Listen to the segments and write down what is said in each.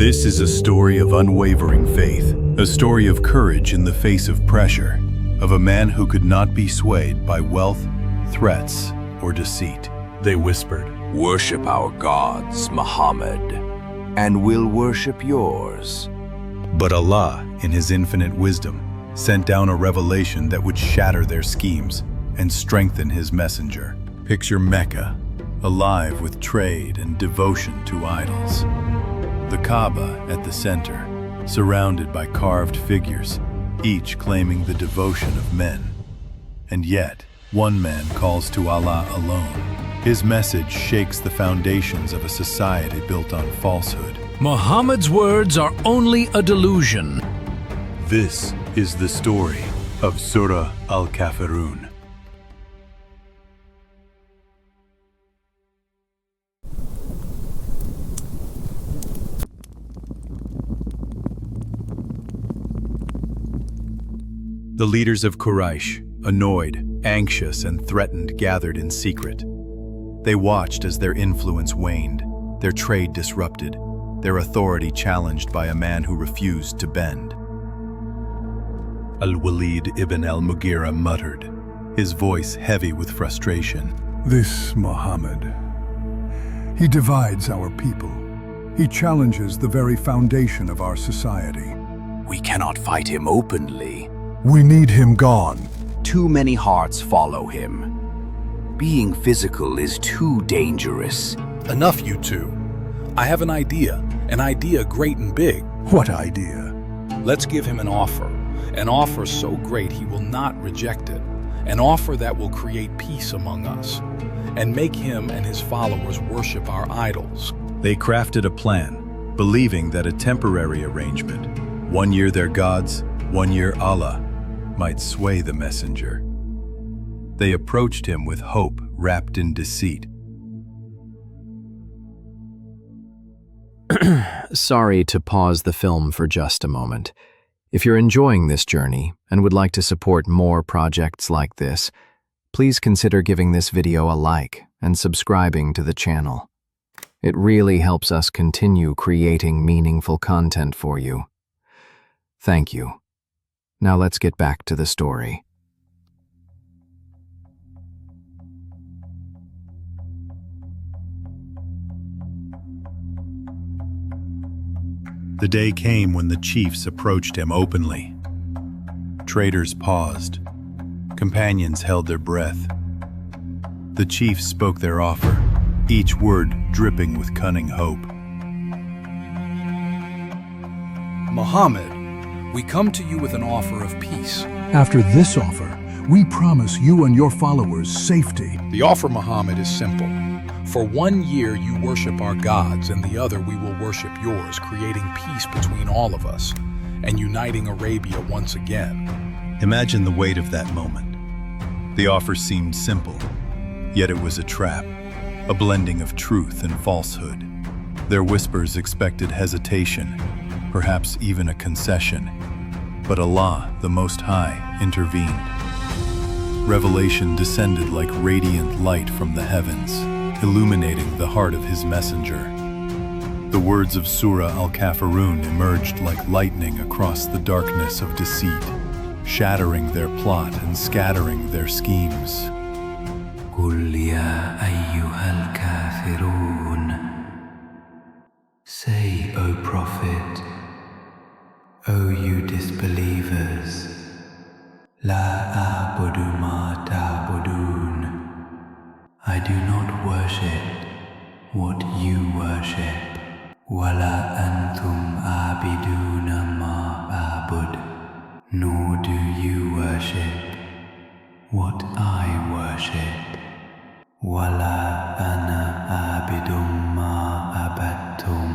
This is a story of unwavering faith, a story of courage in the face of pressure, of a man who could not be swayed by wealth, threats, or deceit. They whispered, "Worship our gods, Muhammad, and we'll worship yours." but Allah, in His infinite wisdom, sent down a revelation that would shatter their schemes and strengthen His messenger. Picture Mecca, alive with trade and devotion to idols. The Kaaba at the center, surrounded by carved figures, each claiming the devotion of men. And yet, one man calls to Allah alone. His message shakes the foundations of a society built on falsehood. Muhammad's words are only a delusion. This is the story of Surah Al-Kafirun. The leaders of Quraysh, annoyed, anxious, and threatened, gathered in secret. They watched as their influence waned, their trade disrupted, their authority challenged by a man who refused to bend. Al-Walid ibn al-Mughira muttered, his voice heavy with frustration. This Muhammad, he divides our people. He challenges the very foundation of our society. We cannot fight him openly. We need him gone. Too many hearts follow him. Being physical is too dangerous. Enough, you two. I have an idea great and big. What idea? Let's give him an offer so great he will not reject it, an offer that will create peace among us, and make him and his followers worship our idols. They crafted a plan, believing that a temporary arrangement, 1 year their gods, 1 year Allah, might sway the messenger. They approached him with hope wrapped in deceit. Sorry to pause the film for just a moment. If you're enjoying this journey and would like to support more projects like this, please consider giving this video a like and subscribing to the channel. It really helps us continue creating meaningful content for you. Thank you. Now let's get back to the story. The day came when the chiefs approached him openly. Traders paused. Companions held their breath. The chiefs spoke their offer, each word dripping with cunning hope. Muhammad, we come to you with an offer of peace. After this offer, we promise you and your followers safety. The offer, Muhammad, is simple. For 1 year you worship our gods, and the other we will worship yours, creating peace between all of us, and uniting Arabia once again. Imagine the weight of that moment. The offer seemed simple, yet it was a trap, a blending of truth and falsehood. Their whispers expected hesitation, perhaps even a concession. But Allah, the Most High, intervened. Revelation descended like radiant light from the heavens, illuminating the heart of His messenger. The words of Surah Al-Kafirun emerged like lightning across the darkness of deceit, shattering their plot and scattering their schemes. قُلْ يَا أَيُّهَا الْكَافِرُونَ. Say, O Prophet, O you disbelievers, لَا أَعْبُدُ مَا تَعْبُدُونَ. I do not worship what you worship. وَلَا أَنْتُمْ عَابِدُونَ مَا أَعْبُدُ. Nor do you worship what I worship. وَلَا أَنَا عَابِدٌ مَا عَبَدتُّمْ.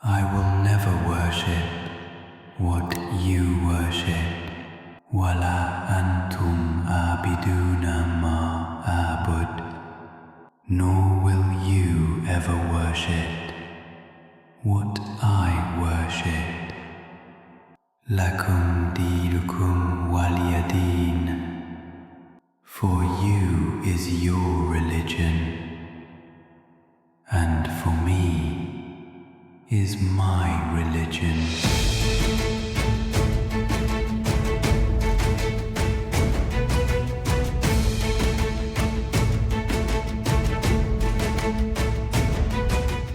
I will never worship what you worship. وَلَا أَنْتُمْ عَابِدُونَ مَا أَعْبُدُ. Nor will you ever worship what I worship. لَكُمْ دِينُكُمْ وَلِيَ دِينِ. For you is your religion, and for me is my religion.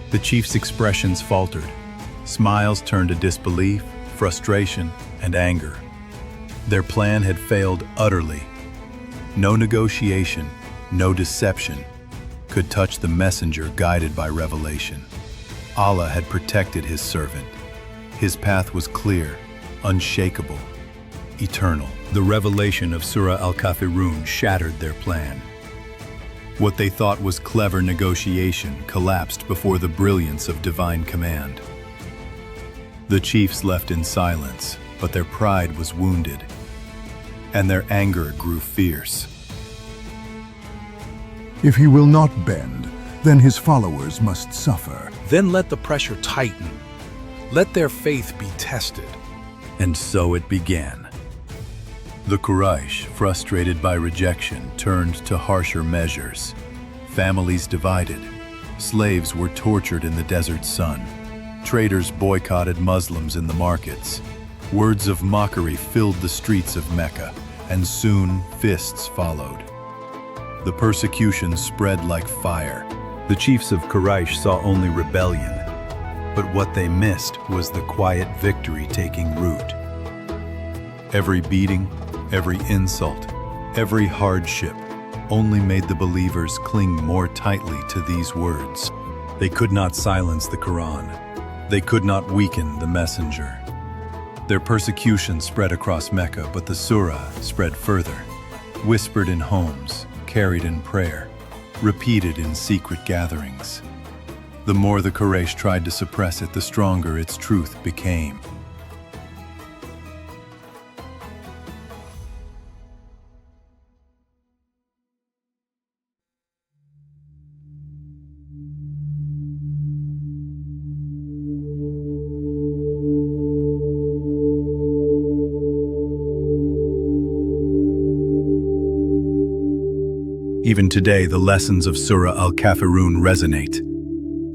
The chief's expressions faltered. Smiles turned to disbelief, frustration, and anger. Their plan had failed utterly. No negotiation, no deception could touch the messenger guided by revelation. Allah had protected his servant. His path was clear, unshakable, eternal. The revelation of Surah Al-Kafirun shattered their plan. What they thought was clever negotiation collapsed before the brilliance of divine command. The chiefs left in silence, but their pride was wounded, and their anger grew fierce. If he will not bend, then his followers must suffer. Then let the pressure tighten. Let their faith be tested. And so it began. The Quraysh, frustrated by rejection, turned to harsher measures. Families divided. Slaves were tortured in the desert sun. Traders boycotted Muslims in the markets. Words of mockery filled the streets of Mecca, and soon fists followed. The persecution spread like fire. The chiefs of Quraysh saw only rebellion, but what they missed was the quiet victory taking root. Every beating, every insult, every hardship only made the believers cling more tightly to these words. They could not silence the Qur'an. They could not weaken the messenger. Their persecution spread across Mecca, but the surah spread further, whispered in homes, carried in prayer, repeated in secret gatherings. The more the Quraysh tried to suppress it, the stronger its truth became. Even today, the lessons of Surah Al-Kafirun resonate.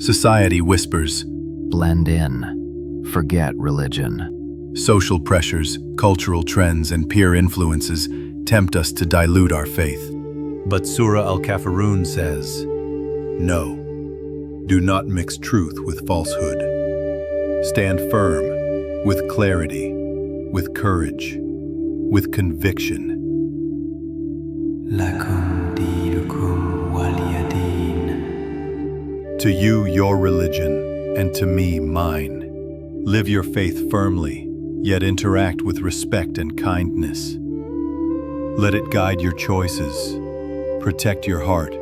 Society whispers, Blend in. Forget religion. social pressures, cultural trends, and peer influences tempt us to dilute our faith. But Surah Al-Kafirun says, no, do not mix truth with falsehood. Stand firm, with clarity, with courage, with conviction. Lakum dinukum waliyadin. To you, your religion, and to me, mine. Live your faith firmly, yet interact with respect and kindness. Let it guide your choices, protect your heart,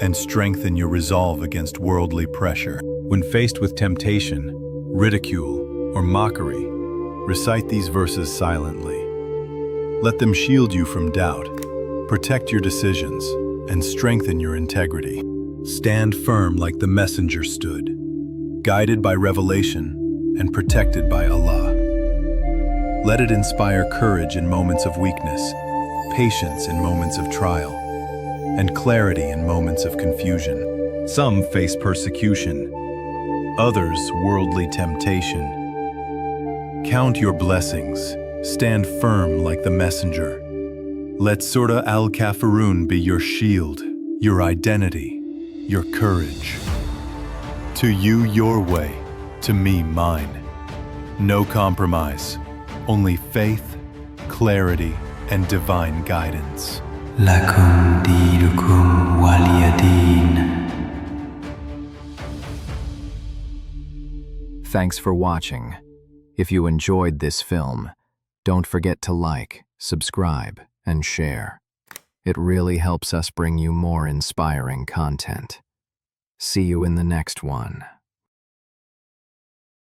and strengthen your resolve against worldly pressure. When faced with temptation, ridicule, or mockery, recite these verses silently. Let them shield you from doubt, protect your decisions, and strengthen your integrity. Stand firm like the messenger stood, guided by revelation and protected by Allah. Let it inspire courage in moments of weakness, patience in moments of trial, and clarity in moments of confusion. Some face persecution, others worldly temptation. Count your blessings, stand firm like the messenger. Let Surah Al-Kafirun be your shield, your identity, your courage. To you, your way, to me, mine. No compromise, only faith, clarity, and divine guidance. Lakum dinukum waliyadin. Thanks for watching. If you enjoyed this film, don't forget to like, subscribe, and share. It really helps us bring you more inspiring content. See you in the next one.